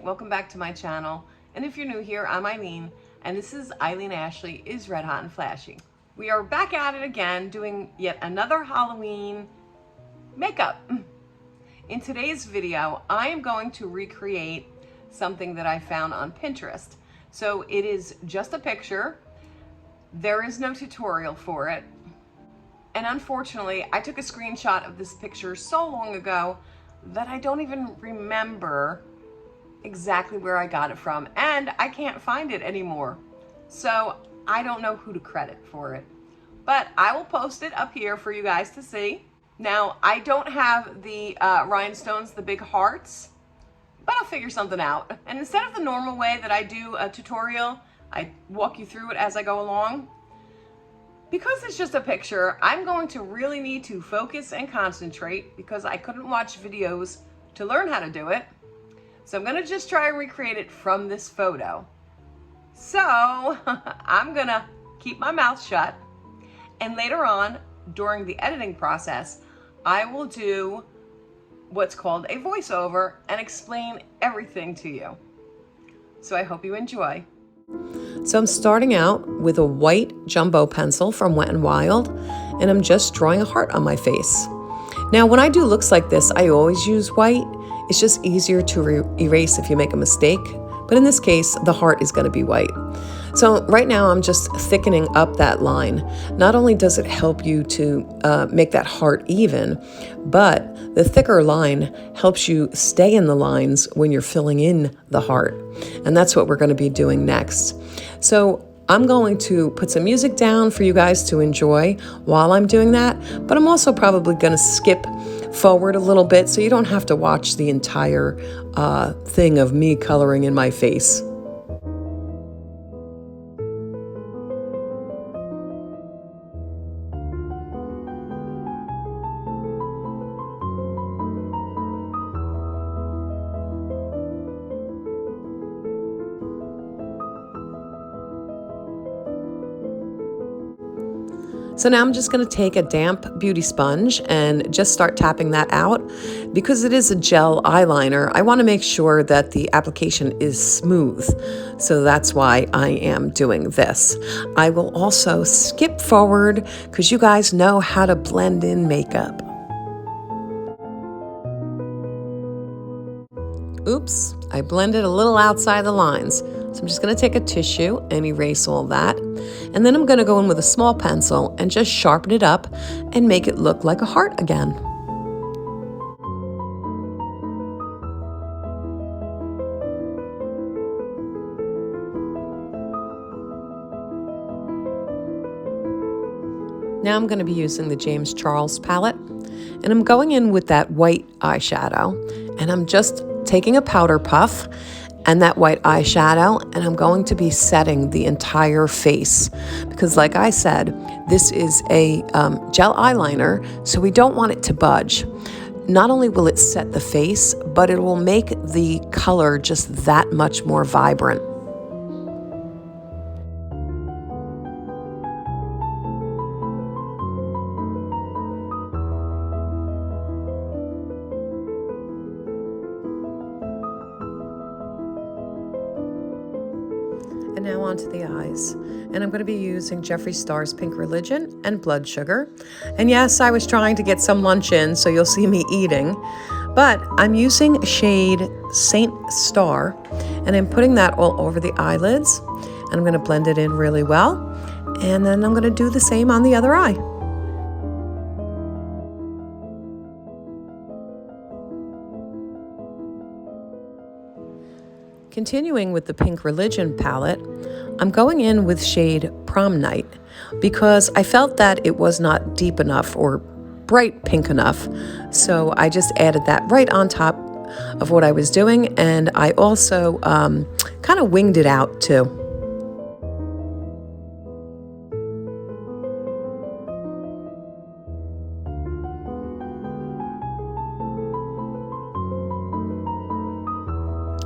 welcome back to my channel. And if you're new here, I'm Eileen, and this is Eileen Ashley is Red Hot and Flashy. We are back at it again, doing yet another Halloween makeup. In today's video, I am going to recreate something that I found on Pinterest. So it is just a picture. There is no tutorial for it. And unfortunately, I took a screenshot of this picture so long ago that I don't even remember exactly where I got it from, and I can't find it anymore. So I don't know who to credit for it, but I will post it up here for you guys to see. Now, I don't have the rhinestones, the big hearts, but I'll figure something out. And instead of the normal way that I do a tutorial, I walk you through it as I go along. Because it's just a picture, I'm going to really need to focus and concentrate because I couldn't watch videos to learn how to do it. So I'm going to just try and recreate it from this photo. So I'm going to keep my mouth shut, and later on during the editing process, I will do what's called a voiceover and explain everything to you. So I hope you enjoy. So I'm starting out with a white jumbo pencil from Wet n Wild, and I'm just drawing a heart on my face. Now, when I do looks like this, I always use white. It's just easier to erase if you make a mistake. But in this case, the heart is going to be white. So right now I'm just thickening up that line. Not only does it help you to make that heart even, but the thicker line helps you stay in the lines when you're filling in the heart. And that's what we're going to be doing next. So I'm going to put some music down for you guys to enjoy while I'm doing that, but I'm also probably going to skip forward a little bit so you don't have to watch the entire thing of me coloring in my face. So now I'm just going to take a damp beauty sponge and just start tapping that out. Because it is a gel eyeliner, I want to make sure that the application is smooth. So that's why I am doing this. I will also skip forward because you guys know how to blend in makeup. Oops, I blended a little outside the lines. So I'm just going to take a tissue and erase all that. And then I'm going to go in with a small pencil and just sharpen it up and make it look like a heart again. Now I'm going to be using the James Charles palette, and I'm going in with that white eyeshadow, and I'm just taking a powder puff and that white eyeshadow, and I'm going to be setting the entire face because, like I said, this is a gel eyeliner, so we don't want it to budge. Not only will it set the face, but it will make the color just that much more vibrant. And now onto the eyes. And I'm going to be using Jeffree Star's Pink Religion and Blood Sugar. And yes, I was trying to get some lunch in, so you'll see me eating. But I'm using shade Saint Star, and I'm putting that all over the eyelids. And I'm going to blend it in really well. And then I'm going to do the same on the other eye. Continuing with the Pink Religion palette, I'm going in with shade Prom Night because I felt that it was not deep enough or bright pink enough. So I just added that right on top of what I was doing, and I also kind of winged it out too.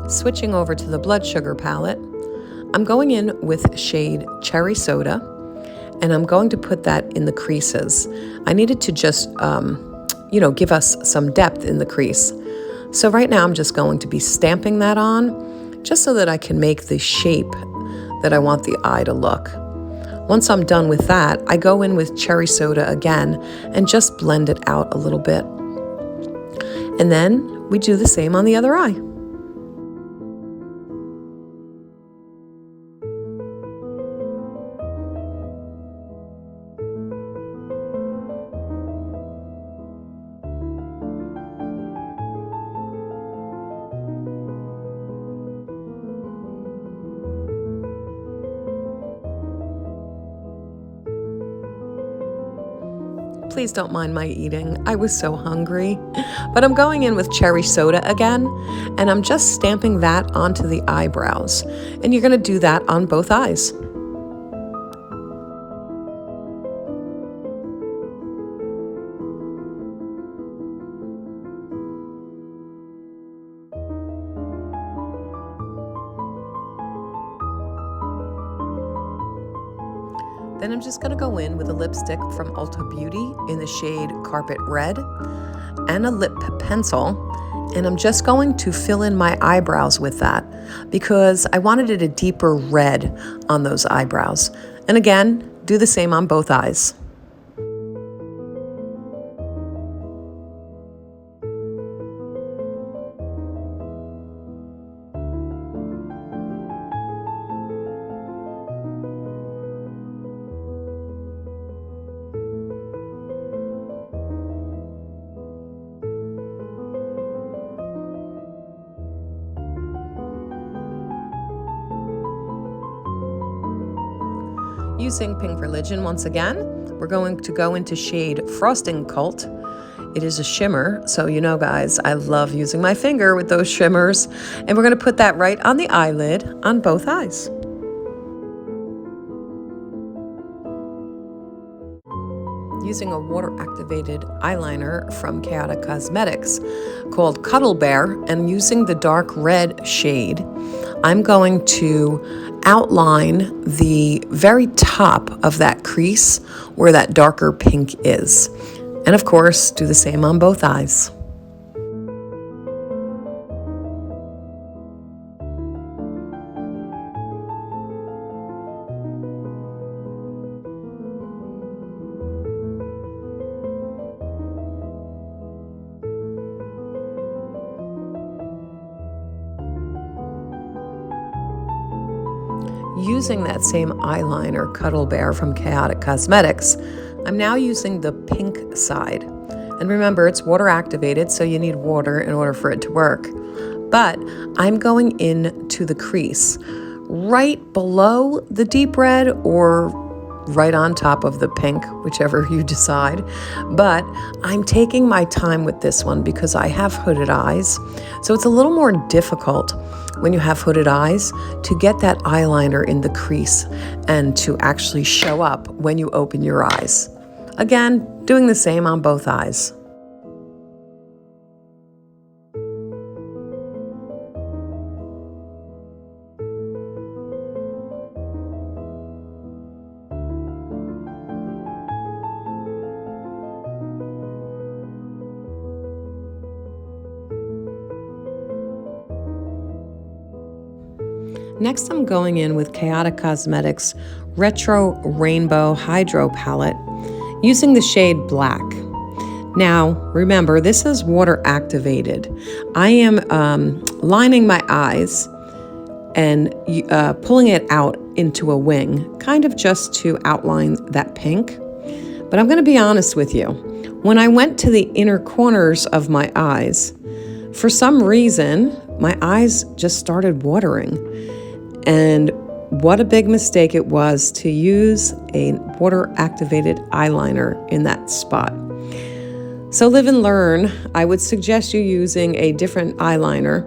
Switching over to the Blood Sugar palette, I'm going in with shade Cherry Soda, and I'm going to put that in the creases. I needed to just, give us some depth in the crease. So right now I'm just going to be stamping that on, just so that I can make the shape that I want the eye to look. Once I'm done with that, I go in with cherry soda again and just blend it out a little bit. And then we do the same on the other eye. Please don't mind my eating. I was so hungry. But I'm going in with cherry soda again, and I'm just stamping that onto the eyebrows. And you're going to do that on both eyes. Then I'm just going to go in with a lipstick from Ulta Beauty in the shade Carpet Red and a lip pencil. And I'm just going to fill in my eyebrows with that because I wanted it a deeper red on those eyebrows. And again, do the same on both eyes. Using Pink Religion once again, we're going to go into shade Frosting Cult. It is a shimmer, so you know guys, I love using my finger with those shimmers. And we're going to put that right on the eyelid on both eyes. Using a water-activated eyeliner from Chaotic Cosmetics called Cuddle Bear, and using the dark red shade, I'm going to outline the very top of that crease where that darker pink is. And of course, do the same on both eyes. Using that same eyeliner, Cuddle Bear from Chaotic Cosmetics, I'm now using the pink side. And remember, it's water activated, so you need water in order for it to work. But I'm going into the crease right below the deep red or right on top of the pink, whichever you decide. But I'm taking my time with this one because I have hooded eyes. So it's a little more difficult when you have hooded eyes to get that eyeliner in the crease and to actually show up when you open your eyes. Again, doing the same on both eyes. Next, I'm going in with Chaotic Cosmetics Retro Rainbow Hydro Palette using the shade Black. Now, remember, this is water activated. I am lining my eyes and pulling it out into a wing, kind of just to outline that pink. But I'm going to be honest with you. When I went to the inner corners of my eyes, for some reason, my eyes just started watering. And what a big mistake it was to use a water-activated eyeliner in that spot. So live and learn. I would suggest you using a different eyeliner,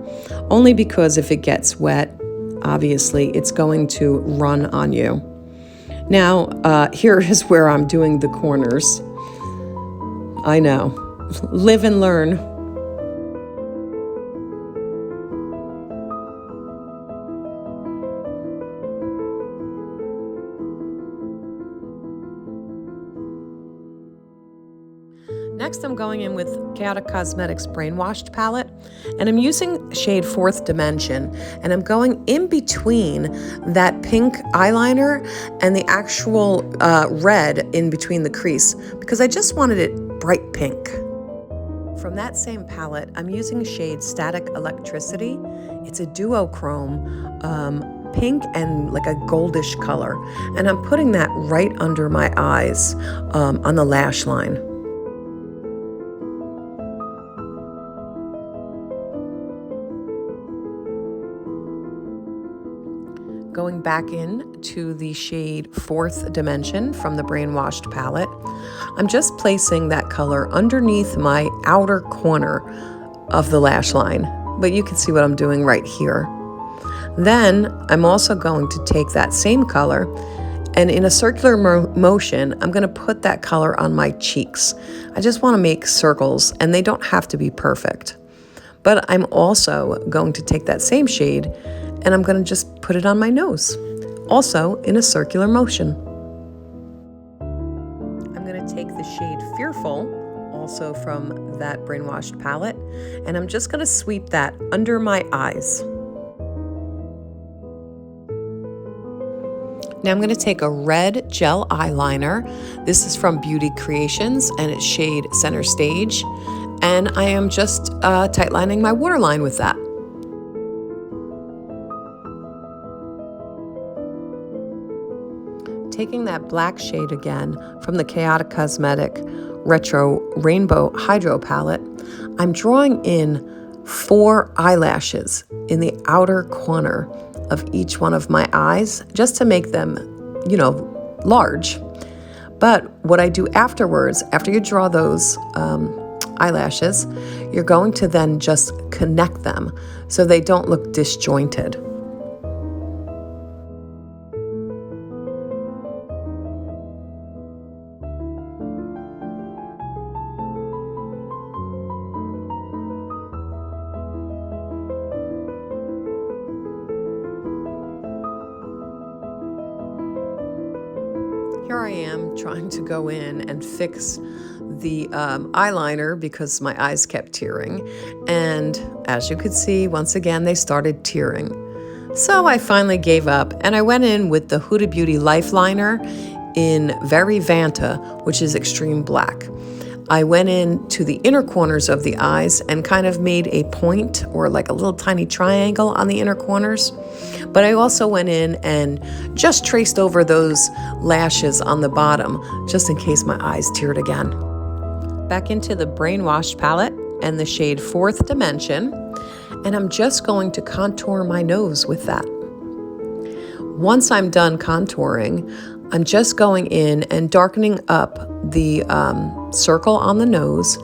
only because if it gets wet, obviously it's going to run on you. Now, here is where I'm doing the corners. I know. Live and learn. Next, I'm going in with Chaotic Cosmetics Brainwashed palette, and I'm using shade Fourth Dimension, and I'm going in between that pink eyeliner and the actual red in between the crease, because I just wanted it bright pink. From that same palette, I'm using shade Static Electricity. It's a duochrome, pink and like a goldish color, and I'm putting that right under my eyes on the lash line. Going back in to the shade Fourth Dimension from the Brainwashed palette, I'm just placing that color underneath my outer corner of the lash line, but you can see what I'm doing right here. Then I'm also going to take that same color, and in a circular motion, I'm going to put that color on my cheeks. I just want to make circles, and they don't have to be perfect. But I'm also going to take that same shade and I'm going to just put it on my nose, also in a circular motion. I'm going to take the shade Fearful, also from that Brainwashed palette, and I'm just going to sweep that under my eyes. Now I'm going to take a red gel eyeliner. This is from Beauty Creations, and it's shade Center Stage, and I am just tightlining my waterline with that. Taking that black shade again from the Chaotic Cosmetic Retro Rainbow Hydro Palette, I'm drawing in 4 eyelashes in the outer corner of each one of my eyes, just to make them, large. But what I do afterwards, after you draw those eyelashes, you're going to then just connect them so they don't look disjointed. Here I am trying to go in and fix the eyeliner because my eyes kept tearing. And as you could see, once again, they started tearing. So I finally gave up and I went in with the Huda Beauty Lifeliner in Very Vanta, which is extreme black. I went in to the inner corners of the eyes and kind of made a point or like a little tiny triangle on the inner corners. But I also went in and just traced over those lashes on the bottom, just in case my eyes teared again. Back into the Brainwashed palette and the shade Fourth Dimension, and I'm just going to contour my nose with that. Once I'm done contouring, I'm just going in and darkening up the circle on the nose,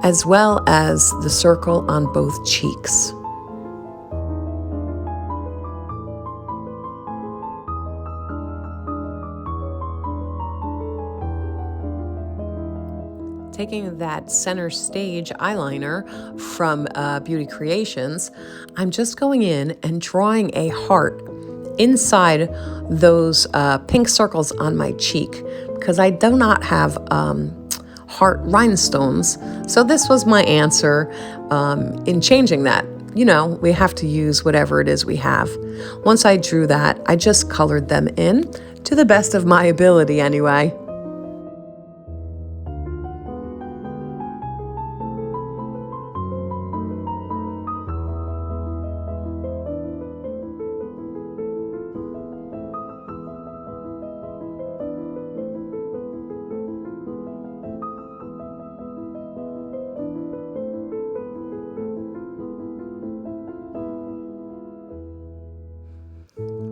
as well as the circle on both cheeks. Taking that Center Stage eyeliner from Beauty Creations, I'm just going in and drawing a heart inside those pink circles on my cheek, because I do not have heart rhinestones. So this was my answer in changing that. We have to use whatever it is we have. Once I drew that, I just colored them in to the best of my ability anyway.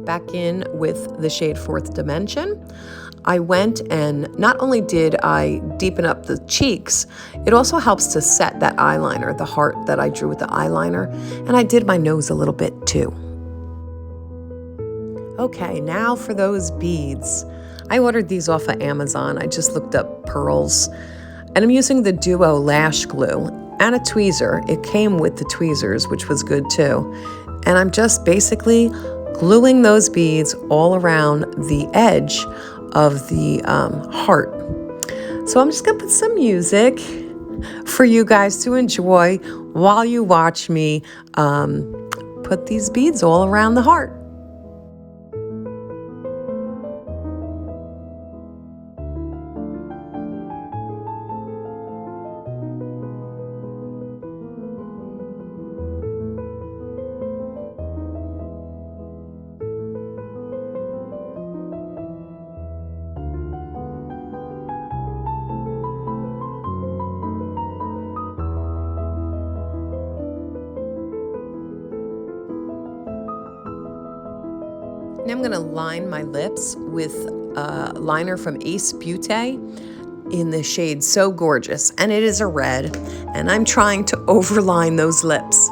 Back in with the shade Fourth Dimension, I went and not only did I deepen up the cheeks, it also helps to set that eyeliner, the heart that I drew with the eyeliner, and I did my nose a little bit too. Okay, now for those beads. I ordered these off of Amazon. I just looked up pearls, and I'm using the Duo Lash Glue and a tweezer. It came with the tweezers, which was good too, and I'm just basically gluing those beads all around the edge of the heart. So I'm just gonna put some music for you guys to enjoy while you watch me put these beads all around the heart. Now I'm going to line my lips with a liner from Ace Beauté in the shade So Gorgeous, and it is a red, and I'm trying to overline those lips.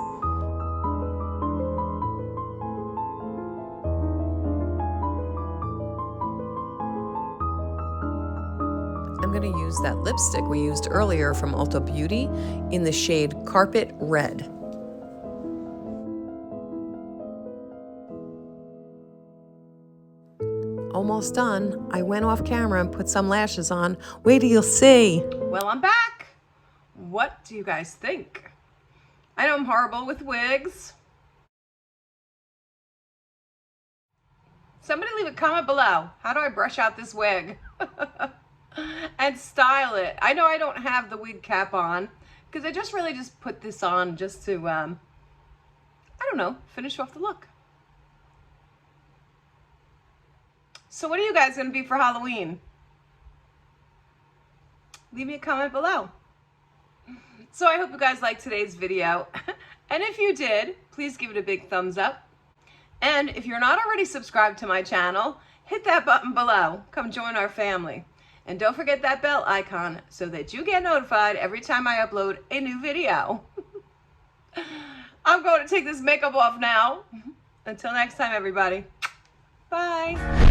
I'm going to use that lipstick we used earlier from Ulta Beauty in the shade Carpet Red. Almost done. I went off camera and put some lashes on. Wait till you'll see. Well, I'm back. What do you guys think? I know I'm horrible with wigs. Somebody leave a comment below. How do I brush out this wig and style it? I know I don't have the wig cap on because I just really just put this on just to, I don't know, finish off the look. So what are you guys going to be for Halloween? Leave me a comment below. So I hope you guys liked today's video. And if you did, please give it a big thumbs up. And if you're not already subscribed to my channel, hit that button below. Come join our family. And don't forget that bell icon so that you get notified every time I upload a new video. I'm going to take this makeup off now. Until next time, everybody. Bye.